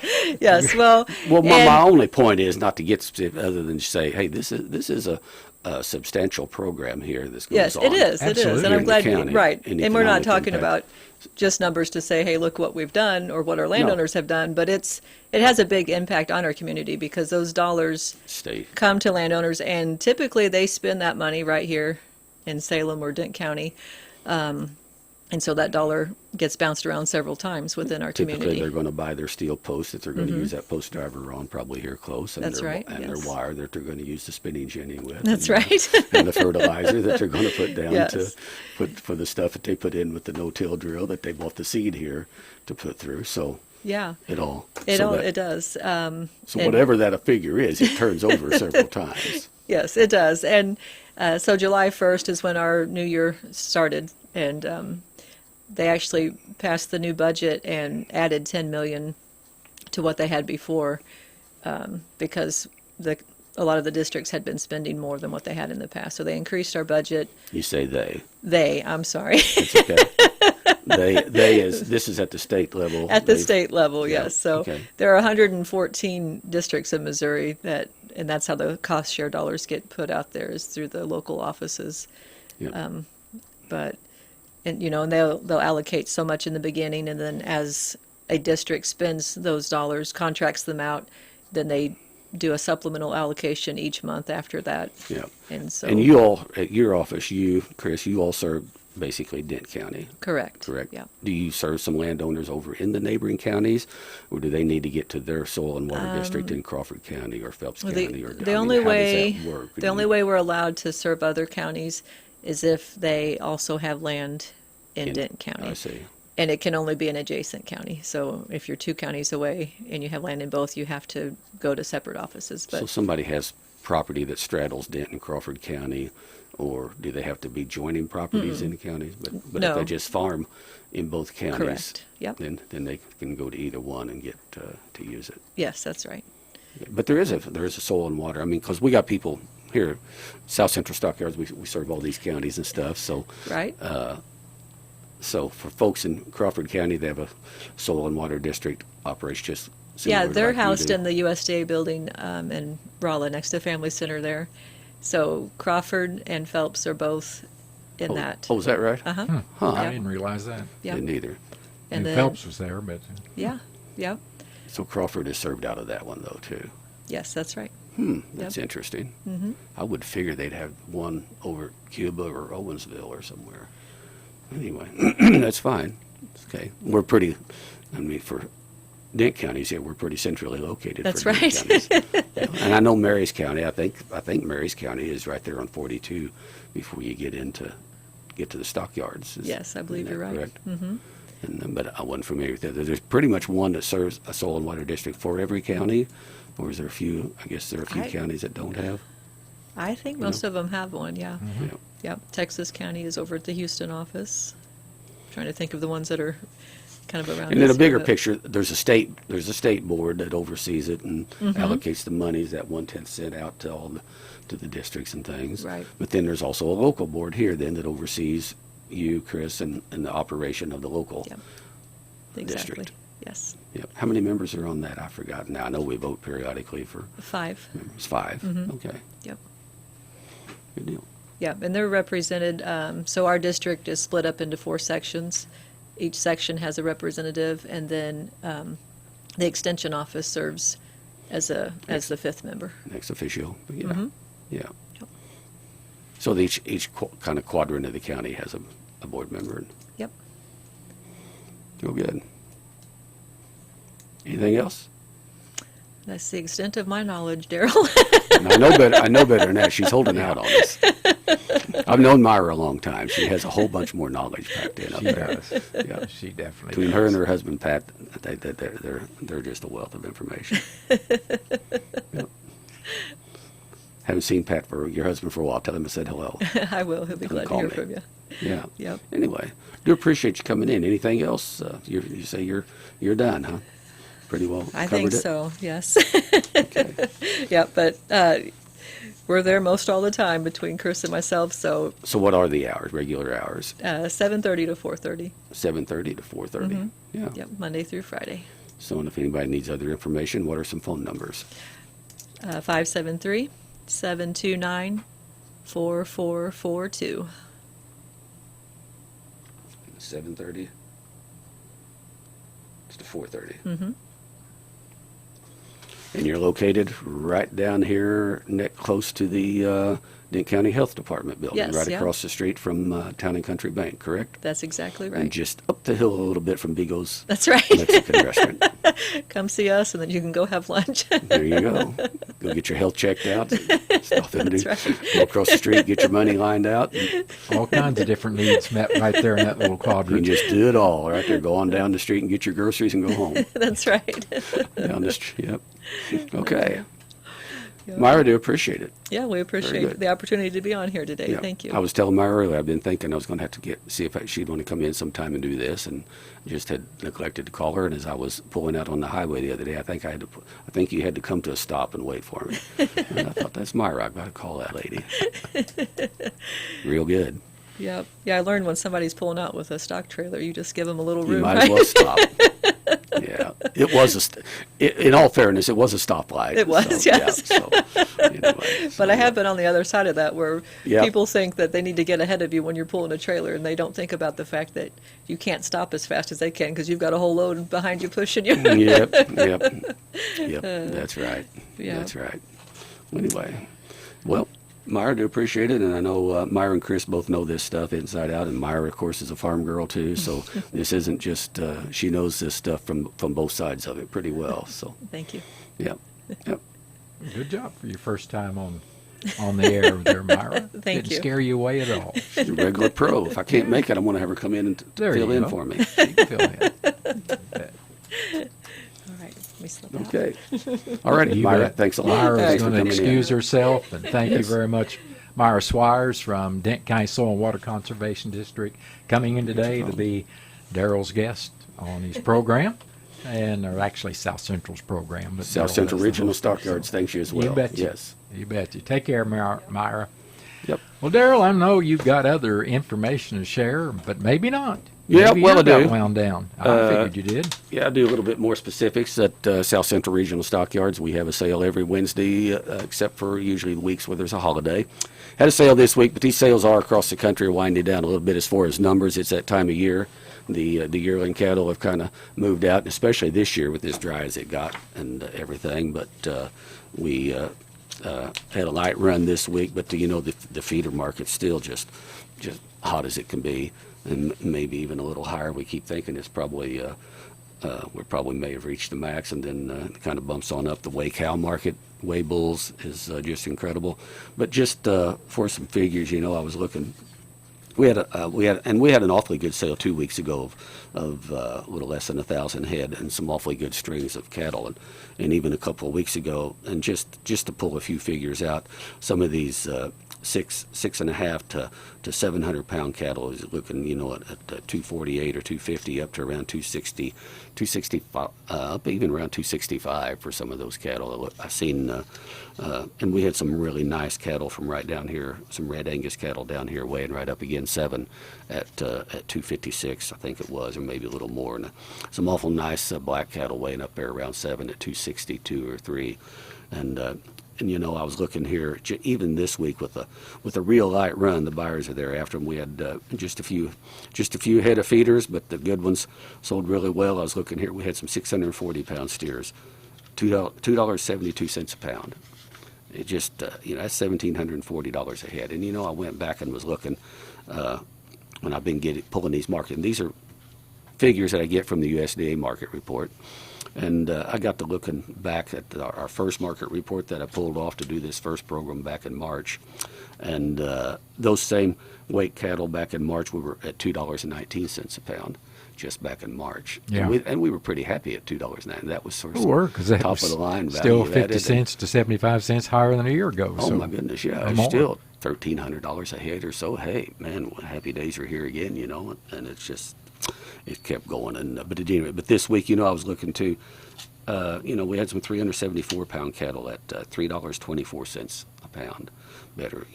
Speaker 3: Yes. Well,
Speaker 2: Well, my
Speaker 3: and-
Speaker 2: only point is not to get specific, other than to say, hey, this is a substantial program here that's going
Speaker 3: Yes,
Speaker 2: on.
Speaker 3: it is. It is,
Speaker 1: Absolutely.
Speaker 3: and I'm
Speaker 2: in the
Speaker 3: glad
Speaker 2: county,
Speaker 3: right.
Speaker 2: and
Speaker 3: And we're not
Speaker 2: economic
Speaker 3: talking
Speaker 2: impact.
Speaker 3: about just numbers to say, hey, look what we've done or what our landowners have done, but it has a big impact on our community because those dollars
Speaker 2: State.
Speaker 3: come to landowners, and typically they spend that money right here in Salem or Dent County, and so that dollar gets bounced around several times within our
Speaker 2: Typically,
Speaker 3: community.
Speaker 2: they're going to buy their steel post that they're going to use that post driver on, probably here close, and
Speaker 3: That's right,
Speaker 2: and
Speaker 3: yes.
Speaker 2: their wire that they're going to use the spinning jenny with.
Speaker 3: That's
Speaker 2: and,
Speaker 3: right.
Speaker 2: and the fertilizer that they're going to put down
Speaker 3: Yes.
Speaker 2: to put for the stuff that they put in with the no-till drill that they bought the seed here to put through. So
Speaker 3: Yeah,
Speaker 2: it all.
Speaker 3: it does.
Speaker 2: So
Speaker 3: and-
Speaker 2: whatever that figure is, it turns over several times.
Speaker 3: Yes, it does. And so July 1st is when our new year started, and they actually passed the new budget and added $10 million to what they had before, because a lot of the districts had been spending more than what they had in the past. So they increased our budget.
Speaker 2: You say they.
Speaker 3: I'm sorry.
Speaker 2: It's okay. This is at the state level.
Speaker 3: At the
Speaker 2: They've-
Speaker 3: state level,
Speaker 2: Yeah,
Speaker 3: yes. So
Speaker 2: okay.
Speaker 3: there are 114 districts in Missouri and that's how the cost share dollars get put out there, is through the local offices.
Speaker 2: Yeah.
Speaker 3: But and they'll allocate so much in the beginning, and then as a district spends those dollars, contracts them out, then they do a supplemental allocation each month after that.
Speaker 2: Yeah.
Speaker 3: And so
Speaker 2: And you all, at your office, Chris, you all serve basically Dent County,
Speaker 3: correct.
Speaker 2: correct?
Speaker 3: Yeah.
Speaker 2: Do you serve some landowners over in the neighboring counties, or do they need to get to their soil and water district in Crawford County or Phelps
Speaker 3: Well,
Speaker 2: County? Or
Speaker 3: the only way
Speaker 2: how does that work?
Speaker 3: the only way we're allowed to serve other counties is if they also have land in Dent County.
Speaker 2: I see.
Speaker 3: And it can only be an adjacent county. So if you're 2 counties away and you have land in both, you have to go to separate offices.
Speaker 2: So
Speaker 3: But
Speaker 2: somebody has property that straddles Denton, Crawford County, or do they have to be joining properties in the counties? But
Speaker 3: No.
Speaker 2: if they just farm in both counties,
Speaker 3: Correct. Yep.
Speaker 2: then they can go to either one and get to use it.
Speaker 3: Yes, that's right.
Speaker 2: But there is a soil and water. I mean, because we got people here, South Central Stockyards. We serve all these counties and stuff. So
Speaker 3: Right?
Speaker 2: so for folks in Crawford County, they have a soil and water district operates just
Speaker 3: Yeah,
Speaker 2: similar to
Speaker 3: they're
Speaker 2: like you
Speaker 3: housed
Speaker 2: do.
Speaker 3: in the USDA building in Rolla next to Family Center there. So Crawford and Phelps are both in that.
Speaker 2: Oh, is that right?
Speaker 3: Uh-huh.
Speaker 2: Huh.
Speaker 1: I
Speaker 3: Yep.
Speaker 1: didn't realize that.
Speaker 3: Yep.
Speaker 2: Didn't either.
Speaker 3: And then,
Speaker 1: Phelps was there, but
Speaker 3: yeah, yep.
Speaker 2: So Crawford is served out of that one though too.
Speaker 3: Yes, that's right.
Speaker 2: That's
Speaker 3: Yep.
Speaker 2: interesting.
Speaker 3: Mm-hmm.
Speaker 2: I would figure they'd have one over Cuba or Owensville or somewhere. Anyway, that's fine. Okay, we're pretty. I mean, for Dent counties here, we're pretty centrally located.
Speaker 3: That's
Speaker 2: for Dent
Speaker 3: right.
Speaker 2: counties. Yeah. And I know Marys County. I think Marys County is right there on 42 before you get to the stockyards.
Speaker 3: Yes, I believe
Speaker 2: Isn't
Speaker 3: you're
Speaker 2: that
Speaker 3: right.
Speaker 2: correct?
Speaker 3: Mm-hmm.
Speaker 2: But I wasn't familiar with that. There's pretty much one that serves a soil and water district for every county, or is there a few? I guess there are a few
Speaker 3: I-
Speaker 2: counties that don't have.
Speaker 3: I think most of them have one, yeah.
Speaker 2: Yeah.
Speaker 3: Yep. Texas County is over at the Houston office. Trying to think of the ones that are kind of around.
Speaker 2: And in
Speaker 3: us
Speaker 2: a bigger
Speaker 3: here, but-
Speaker 2: picture, there's a state board that oversees it and
Speaker 3: Mm-hmm.
Speaker 2: allocates the monies, that 1/10 cent out to the districts and things.
Speaker 3: Right.
Speaker 2: But then there's also a local board here then that oversees you, Chris, and the operation of the local
Speaker 3: Yep. Exactly.
Speaker 2: district.
Speaker 3: Yes.
Speaker 2: Yep. How many members are on that? I forgot now. I know we vote periodically for
Speaker 3: 5.
Speaker 2: members. 5.
Speaker 3: Mm-hmm.
Speaker 2: Okay.
Speaker 3: Yep.
Speaker 2: Good deal.
Speaker 3: Yeah, and they're represented, so our district is split up into 4 sections. Each section has a representative, and then the extension office serves as the 5th member.
Speaker 2: Ex officio. But yeah.
Speaker 3: Mhm.
Speaker 2: Yeah.
Speaker 3: Yep.
Speaker 2: So each kind of quadrant of the county has a board member.
Speaker 3: Yep.
Speaker 2: Real good. Anything else?
Speaker 3: That's the extent of my knowledge, Darrell.
Speaker 2: And I know better than that. She's holding out on us. I've known Myra a long time. She has a whole bunch more knowledge packed in up
Speaker 1: she
Speaker 2: there.
Speaker 1: does.
Speaker 2: Yeah.
Speaker 1: She definitely
Speaker 2: Between
Speaker 1: does.
Speaker 2: her and her husband Pat, they're just a wealth of information. Yep. Haven't seen Pat your husband for a while. Tell him I said hello.
Speaker 3: I will. He'll be
Speaker 2: Come
Speaker 3: glad to
Speaker 2: call
Speaker 3: hear
Speaker 2: me.
Speaker 3: from you.
Speaker 2: Yeah.
Speaker 3: Yep.
Speaker 2: Anyway, do appreciate you coming in. Anything else? You say you're done, huh? Pretty well
Speaker 3: I
Speaker 2: covered
Speaker 3: think
Speaker 2: it?
Speaker 3: so, yes.
Speaker 2: Okay.
Speaker 3: Yeah, but we're there most all the time between Chris and myself, so
Speaker 2: So what are the hours, regular hours?
Speaker 3: 7:30 to 4:30.
Speaker 2: 7:30 to 4:30. Yeah.
Speaker 3: Yep, Monday through Friday.
Speaker 2: So and if anybody needs other information, what are some phone numbers?
Speaker 3: 573-729-4442.
Speaker 2: 7:30 to 4:30.
Speaker 3: Mm-hmm.
Speaker 2: And you're located right down here, close to the Dent County Health Department building,
Speaker 3: Yes,
Speaker 2: right
Speaker 3: yeah.
Speaker 2: across the street from Town and Country Bank, correct?
Speaker 3: That's exactly
Speaker 2: And
Speaker 3: right.
Speaker 2: just up the hill a little bit from Beagle's
Speaker 3: That's right.
Speaker 2: Mexican restaurant.
Speaker 3: Come see us, and then you can go have lunch.
Speaker 2: There you go. Go get your health checked out. Stop in
Speaker 3: That's
Speaker 2: to
Speaker 3: right.
Speaker 2: go across the street, get your money lined out. And
Speaker 1: All kinds of different needs met right there in that little
Speaker 2: you can
Speaker 1: quadrant.
Speaker 2: just do it all right there. Go on down the street and get your groceries and go home.
Speaker 3: That's right.
Speaker 2: Down the street. Yep. Okay.
Speaker 3: Yep.
Speaker 2: Myra, do appreciate it.
Speaker 3: Yeah, we appreciate
Speaker 2: good.
Speaker 3: the opportunity to be on here today.
Speaker 2: Yeah.
Speaker 3: Thank you.
Speaker 2: I was telling Myra earlier, I've been thinking I was going to have to see if she'd want to come in sometime and do this, and just had neglected to call her. And as I was pulling out on the highway the other day, I think you had to come to a stop and wait for me. And I thought, that's Myra. I've got to call that lady. Real good.
Speaker 3: Yep. Yeah, I learned when somebody's pulling out with a stock trailer, you just give them a little
Speaker 2: You
Speaker 3: room.
Speaker 2: might
Speaker 3: right?
Speaker 2: as well stop. Yeah, it was in all fairness, it was a stoplight.
Speaker 3: It was,
Speaker 2: so,
Speaker 3: yes.
Speaker 2: Yeah, so, anyway,
Speaker 3: But I have been on the other side of that where
Speaker 2: Yep.
Speaker 3: people think that they need to get ahead of you when you're pulling a trailer, and they don't think about the fact that you can't stop as fast as they can because you've got a whole load behind you pushing you.
Speaker 2: Yep. That's right.
Speaker 3: Yeah.
Speaker 2: That's right. Anyway, well, Myra, do appreciate it, and I know Myra and Chris both know this stuff inside out, and Myra, of course, is a farm girl too, so this isn't just she knows this stuff from both sides of it pretty well. So,
Speaker 3: Thank you.
Speaker 2: yep.
Speaker 1: Good job for your first time on the air there, Myra.
Speaker 3: Thank
Speaker 1: Didn't
Speaker 3: you.
Speaker 1: scare you away at all.
Speaker 2: She's a regular pro. If I can't make it, I'm going to have her come in and
Speaker 1: There
Speaker 2: fill
Speaker 1: you
Speaker 2: in
Speaker 1: go.
Speaker 2: for me.
Speaker 1: You can fill in.
Speaker 3: All right. Let me me slip out.
Speaker 2: Okay. All right,
Speaker 1: You
Speaker 2: Myra,
Speaker 1: bet.
Speaker 2: thanks a lot.
Speaker 1: Myra is
Speaker 2: Thanks for
Speaker 1: going to
Speaker 2: coming in.
Speaker 1: excuse herself, and thank you
Speaker 2: Yes.
Speaker 1: very much, Myra Swyers from Dent County Soil and Water Conservation District, coming in today to be Darrell's guest on his program, or actually South Central's program. But
Speaker 2: South
Speaker 1: Darrell
Speaker 2: Central
Speaker 1: does the
Speaker 2: Regional
Speaker 1: hosting,
Speaker 2: Stockyards,
Speaker 1: so
Speaker 2: thanks you as well.
Speaker 1: You bet you.
Speaker 2: Yes.
Speaker 1: You bet you. Take care, Myra.
Speaker 2: Yep.
Speaker 1: Well, Darrell, I know you've got other information to share, but maybe not.
Speaker 2: Yeah,
Speaker 1: Maybe
Speaker 2: well,
Speaker 1: you
Speaker 2: I
Speaker 1: got
Speaker 2: do.
Speaker 1: wound down. I figured you did.
Speaker 2: Yeah, I'll do a little bit more specifics at South Central Regional Stockyards. We have a sale every Wednesday, except for usually the weeks where there's a holiday. Had a sale this week, but these sales are across the country, winding down a little bit as far as numbers. It's that time of year. The yearling cattle have kind of moved out, especially this year with as dry as it got and everything. But we had a light run this week, but the feeder market's still just hot as it can be, and maybe even a little higher. We keep thinking it's probably we probably may have reached the max, and then it kind of bumps on up. The whey cow market, whey bulls, is just incredible. But just for some figures, I was looking. We had an awfully good sale 2 weeks ago of a little less than 1,000 head and some awfully good strings of cattle, and even a couple of weeks ago. And just to pull a few figures out, some of these 6.5 to 700 pound cattle is looking, at 248 or 250 up to around 265, up even around 265 for some of those cattle. I've seen, and we had some really nice cattle from right down here, some red Angus cattle down here weighing right up against 7 at 256, I think it was, or maybe a little more. And some awful nice black cattle weighing up there around 7 at 262 or 3. And I was looking here even this week with a real light run. The buyers are there after them. We had just a few head of feeders, but the good ones sold really well. I was looking here. We had some 640 pound steers, $2.72 a pound. It just that's $1,740 a head. And I went back and was looking when I've been pulling these market. And these are figures that I get from the USDA market report. And I got to looking back at our first market report that I pulled off to do this first program back in March. And those same weight cattle back in March, we were at $2.19 a pound, just back in March.
Speaker 1: Yeah.
Speaker 2: And we were pretty happy at $2.09. That was sort of
Speaker 1: Because that
Speaker 2: top
Speaker 1: was
Speaker 2: of the line
Speaker 1: still
Speaker 2: value
Speaker 1: 50 cents to 75 cents higher than a year ago.
Speaker 2: Oh,
Speaker 1: so
Speaker 2: my goodness, yeah. It's
Speaker 1: more.
Speaker 2: still $1,300 a head or so. Hey, man, happy days are here again, and it's just, it kept going. But this week, I was looking to, we had some 374 pound cattle at $3.24 a pound. Better,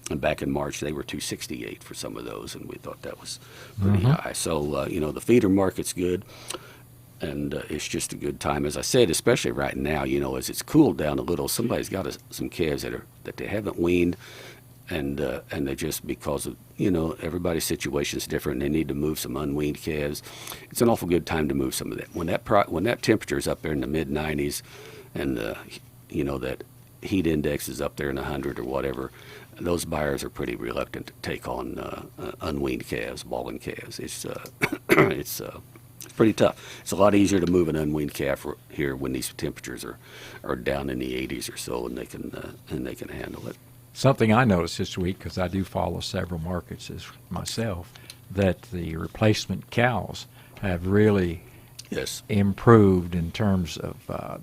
Speaker 2: and back in March they were $2.68 for some of those, and we thought that was pretty high. So the feeder market's good, and it's just a good time, as I said, especially right now. As it's cooled down a little, somebody's got some calves that they haven't weaned. And they just, because of everybody's situation is different, and they need to move some unweaned calves. It's an awful good time to move some of that. When that temperature is up there in the mid 90s, and that heat index is up there in 100 or whatever, those buyers are pretty reluctant to take on unweaned calves, balling calves. It's it's pretty tough. It's a lot easier to move an unweaned calf here when these temperatures are down in the 80s or so, and they can handle it.
Speaker 1: Something I noticed this week, because I do follow several markets as myself, that the replacement cows have really improved in terms of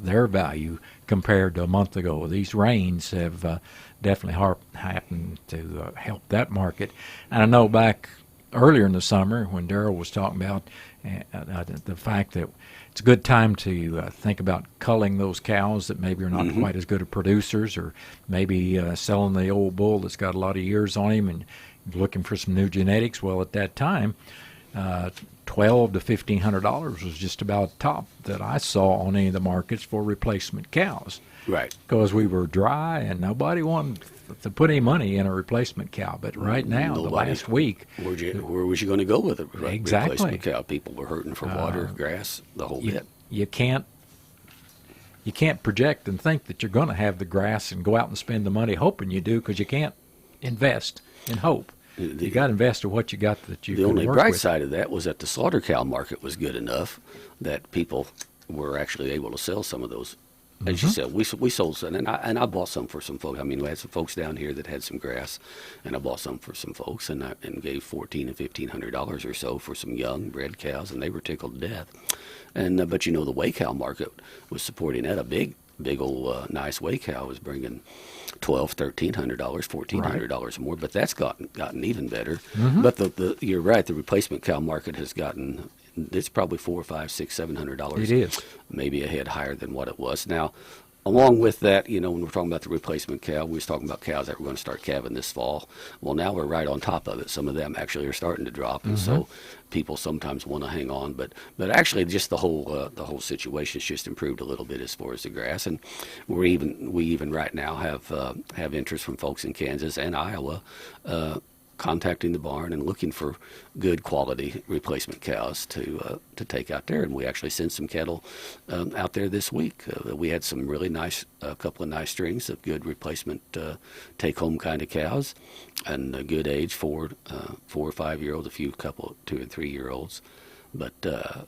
Speaker 1: their value compared to a month ago. These rains have definitely happened to help that market. And I know back earlier in the summer when Darrell was talking about the fact that it's a good time to think about culling those cows that maybe are not quite as good of producers, or maybe selling the old bull that's got a lot of years on him and looking for some new genetics. Well, at that time, $1,200 to $1,500 was just about top that I saw on any of the markets for replacement cows.
Speaker 2: Right.
Speaker 1: Because we were dry and nobody wanted to put any money in a replacement cow. But right now, the last week,
Speaker 2: where was you going to go with it?
Speaker 1: Exactly.
Speaker 2: Replacement cow. People were hurting for water, grass, the whole bit.
Speaker 1: You can't project and think that you're going to have the grass and go out and spend the money hoping you do, because you can't invest in hope. You got to invest in what you got that you can work with. The only
Speaker 2: bright side of that was that the slaughter cow market was good enough that people were actually able to sell some of those as you said, we sold some, and I bought some for some folks. I mean, we had some folks down here that had some grass, and I bought some for some folks, and gave $1,400 and $1,500 or so for some young bred cows, and they were tickled to death. And but the whey cow market was supporting that. A big old nice whey cow was bringing $1,200, $1,300, $1,400 more, but that's gotten even better. But you're right, the replacement cow market has gotten. It's probably $400, $500, $600, $700.
Speaker 1: It is
Speaker 2: maybe a head higher than what it was. Now, along with that, when we're talking about the replacement cow, we was talking about cows that were going to start calving this fall. Well, now we're right on top of it. Some of them actually are starting to drop, and so people sometimes want to hang on. But actually, just the whole situation's just improved a little bit as far as the grass, and we even right now have interest from folks in Kansas and Iowa. Contacting the barn and looking for good quality replacement cows to take out there, and we actually sent some cattle out there this week. We had some really nice, couple of nice strings of good replacement take-home kind of cows, and a good age 4 or 5 year olds, a few couple 2 and 3 year olds. But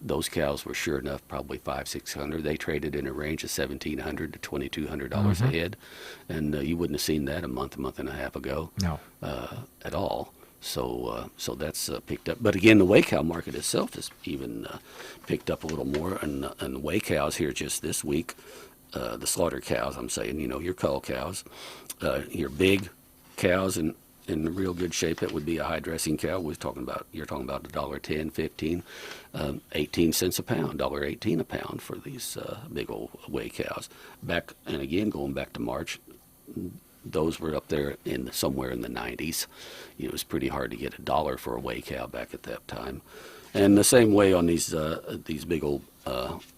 Speaker 2: those cows were sure enough probably $500-600. They traded in a range of $1,700 to $2,200 a head, and you wouldn't have seen that a month and a half ago.
Speaker 1: No.
Speaker 2: At all. So that's picked up. But again, the whey cow market itself has even picked up a little more. And the whey cows here just this week, the slaughter cows, I'm saying, your cull cows, your big cows in real good shape, that would be a high dressing cow. You're talking about $1.10, 15, 18 cents a pound, $1.18 a pound for these big old whey cows. Going back to March, those were up there somewhere in the 90s. It was pretty hard to get $1 for a whey cow back at that time. And the same way on these big old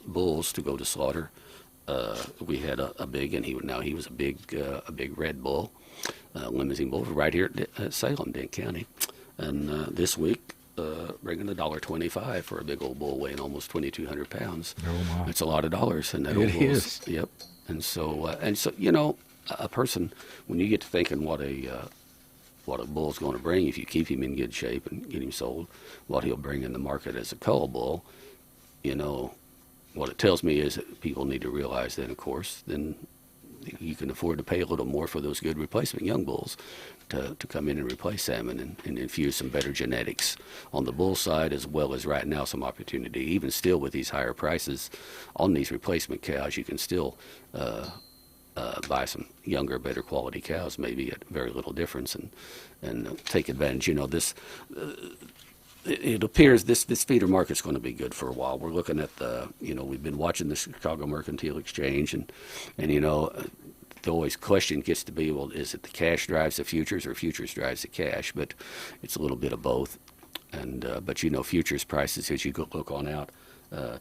Speaker 2: bulls to go to slaughter. We had a big, and he was a big red bull, limousine bull, right here at Salem, Dent County. And this week, bringing $1.25 for a big old bull weighing almost 2,200 pounds.
Speaker 1: Oh my!
Speaker 2: It's a lot of dollars in that.
Speaker 1: It is.
Speaker 2: Yep. And so a person, when you get to thinking what a bull's going to bring, if you keep him in good shape and get him sold, what he'll bring in the market as a cull bull, what it tells me is that people need to realize then, of course, then you can afford to pay a little more for those good replacement young bulls to come in and replace them and infuse some better genetics on the bull side, as well as right now some opportunity. Even still with these higher prices on these replacement cows, you can still buy some younger, better quality cows, maybe at very little difference, and take advantage. It appears this feeder market's going to be good for a while. We're looking at we've been watching the Chicago Mercantile Exchange, and the always question gets to be, well, is it the cash drives the futures or futures drives the cash? But it's a little bit of both. And but futures prices, as you look on out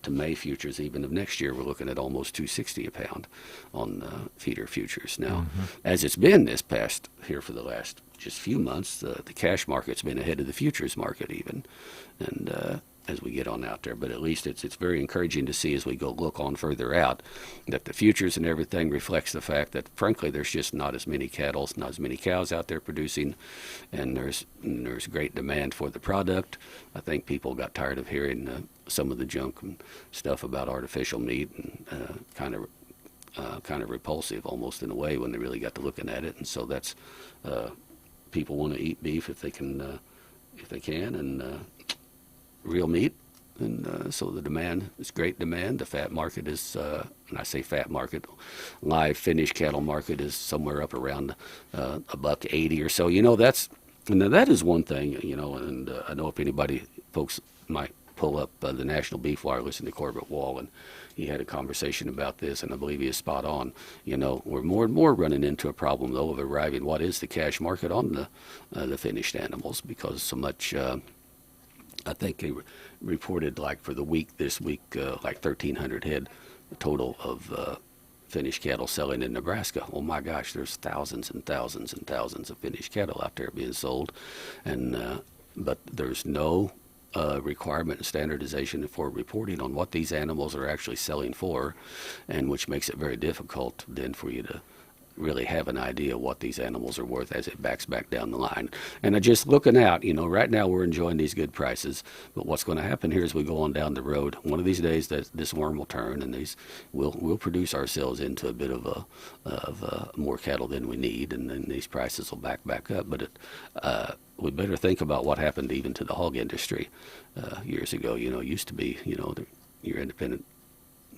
Speaker 2: to May futures, even of next year, we're looking at almost $2.60 a pound on feeder futures. Now, as it's been this past here for the last just few months, the cash market's been ahead of the futures market even, and as we get on out there. But at least it's very encouraging to see as we go look on further out that the futures and everything reflects the fact that, frankly, there's just not as many cattle, not as many cows out there producing, and there's great demand for the product. I think people got tired of hearing some of the junk and stuff about artificial meat, and kind of repulsive almost in a way when they really got to looking at it. And so that's people want to eat beef if they can, and real meat, and so the demand is great demand. The fat market is, and I say fat market, live finished cattle market is somewhere up around $1.80 or so. That is one thing, and I know if folks might pull up the National Beef Wire, listen to Corbett Wall, and he had a conversation about this, and I believe he is spot on. We're more and more running into a problem, though, of arriving what is the cash market on the finished animals, because so much. I think they reported, like for the week, this week, like 1,300 head total of finished cattle selling in Nebraska. Oh my gosh, there's thousands and thousands and thousands of finished cattle out there being sold, and but there's no requirement and standardization for reporting on what these animals are actually selling for, and which makes it very difficult then for you to really have an idea what these animals are worth as it backs back down the line. And just looking out, right now we're enjoying these good prices, but what's going to happen here as we go on down the road, one of these days that this worm will turn, and we'll produce ourselves into a bit of more cattle than we need, and then these prices will back up. But we better think about what happened even to the hog industry years ago. It used to be, your independent.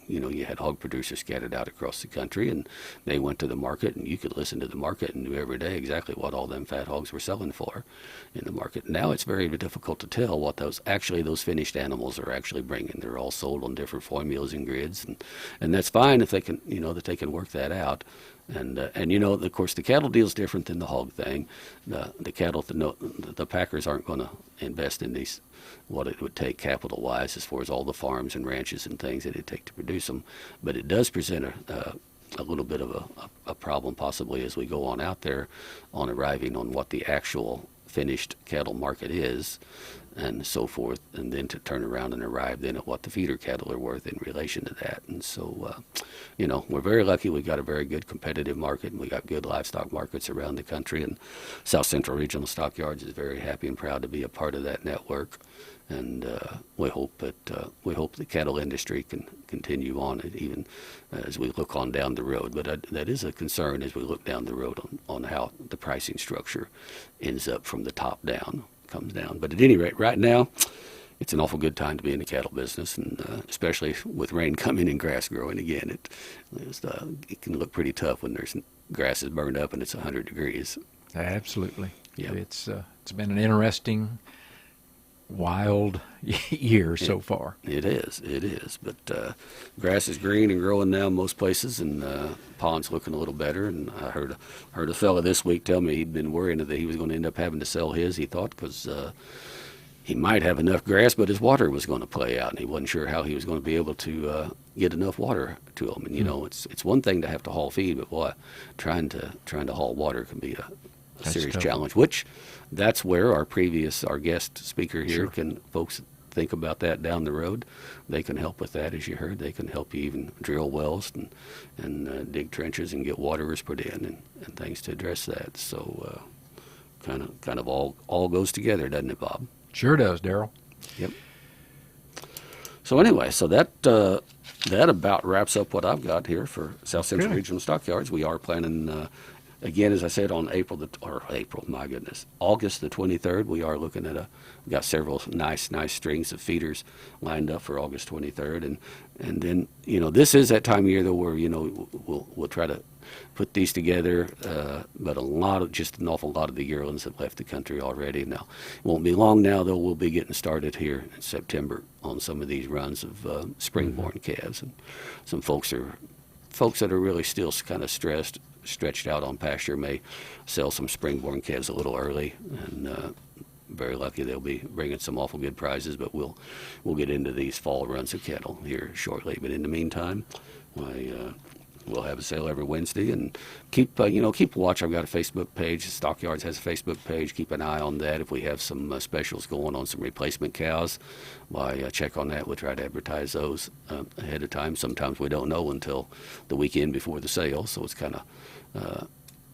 Speaker 2: You had hog producers scattered out across the country, and they went to the market, and you could listen to the market and knew every day exactly what all them fat hogs were selling for in the market. Now it's very difficult to tell what those finished animals are actually bringing. They're all sold on different formulas and grids, and that's fine if they can, that they can work that out. And of course, the cattle deal is different than the hog thing. The cattle, the packers aren't going to invest in these, what it would take capital-wise as far as all the farms and ranches and things that it'd take to produce them. But it does present a little bit of a problem possibly as we go on out there on arriving on what the actual finished cattle market is and so forth, and then to turn around and arrive then at what the feeder cattle are worth in relation to that. And so, we're very lucky. We got a very good competitive market, and we got good livestock markets around the country, and South Central Regional Stockyards is very happy and proud to be a part of that network. And we hope the cattle industry can continue on even as we look on down the road. But that is a concern as we look down the road on how the pricing structure ends up from the top down, comes down. But at any rate, right now, it's an awful good time to be in the cattle business, and especially with rain coming and grass growing again. It can look pretty tough when there's grass is burned up and it's 100 degrees.
Speaker 1: Absolutely.
Speaker 2: Yeah.
Speaker 1: It's been an interesting, wild year so far.
Speaker 2: It is. But grass is green and growing now in most places, and pond's looking a little better. And I heard a fella this week tell me he'd been worrying that he was going to end up having to sell his, he thought, because he might have enough grass, but his water was going to play out, and he wasn't sure how he was going to be able to get enough water to him. And it's one thing to have to haul feed, but boy, trying to haul water can be a serious
Speaker 1: tough.
Speaker 2: challenge. Which that's where our guest speaker here
Speaker 1: Sure.
Speaker 2: can folks think about that down the road. They can help with that, as you heard. They can help you even drill wells and dig trenches and get waterers put in and things to address that. So kind of all goes together, doesn't it, Bob?
Speaker 1: Sure does, Darrell.
Speaker 2: Yep. So anyway, that about wraps up what I've got here for South Central
Speaker 1: Okay.
Speaker 2: Regional Stockyards. We are planning, again, as I said, on August the 23rd. We are looking at we got several nice strings of feeders lined up for August 23rd, and then this is that time of year though where we'll try to put these together, but an awful lot of the yearlings have left the country already. Now, it won't be long now, though. We'll be getting started here in September on some of these runs of springborn calves, and some folks that are really still kind of stretched out on pasture may sell some springborn calves a little early, and very lucky they'll be bringing some awful good prizes. But we'll get into these fall runs of cattle here shortly. But in the meantime, we'll have a sale every Wednesday, and keep watch. I've got a Facebook page. Stockyards has a Facebook page. Keep an eye on that. If we have some specials going on some replacement cows, check on that. We'll try to advertise those ahead of time. Sometimes we don't know until the weekend before the sale, so it's kind of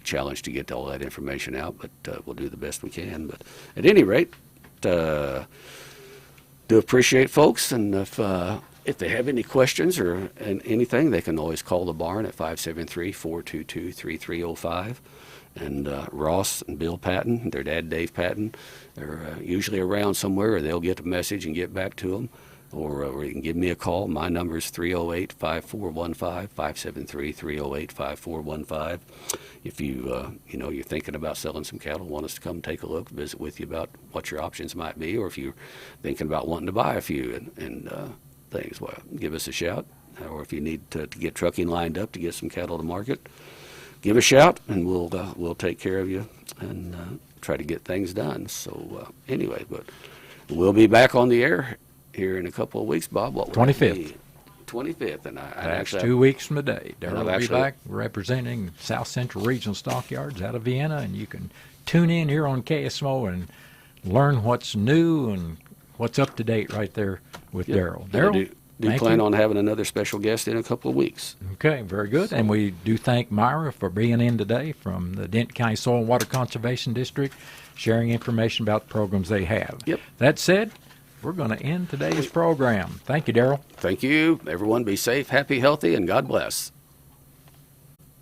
Speaker 2: challenge to get all that information out, but we'll do the best we can. But at any rate, do appreciate folks, and if they have any questions or anything, they can always call the barn at 573-422-3305. And Ross and Bill Patton, their dad Dave Patton, are usually around somewhere, or they'll get the message and get back to them. Or you can give me a call. My number is 308-5415, 573-308-5415. If you're thinking about selling some cattle, want us to come take a look, visit with you about what your options might be, or if you're thinking about wanting to buy a few and things, well, give us a shout. Or if you need to get trucking lined up to get some cattle to market, give a shout, and we'll take care of you and try to get things done. So anyway, but we'll be back on the air here in a couple of weeks, Bob. What
Speaker 1: 25th.
Speaker 2: 25th, and
Speaker 1: That's 2 weeks from today. Darrell will be back representing South Central Regional Stockyards out of Vienna, and you can tune in here on KSMO and learn what's new and what's up to date right there with Darrell. Darrell?
Speaker 2: do
Speaker 1: Thank
Speaker 2: plan
Speaker 1: you.
Speaker 2: on having another special guest in a couple of weeks.
Speaker 1: Okay, very good. And we do thank Myra for being in today from the Denton County Soil and Water Conservation District, sharing information about the programs they have.
Speaker 2: Yep.
Speaker 1: That said, we're going to end today's program. Thank you, Darrell.
Speaker 2: Thank you. Everyone be safe, happy, healthy, and God bless.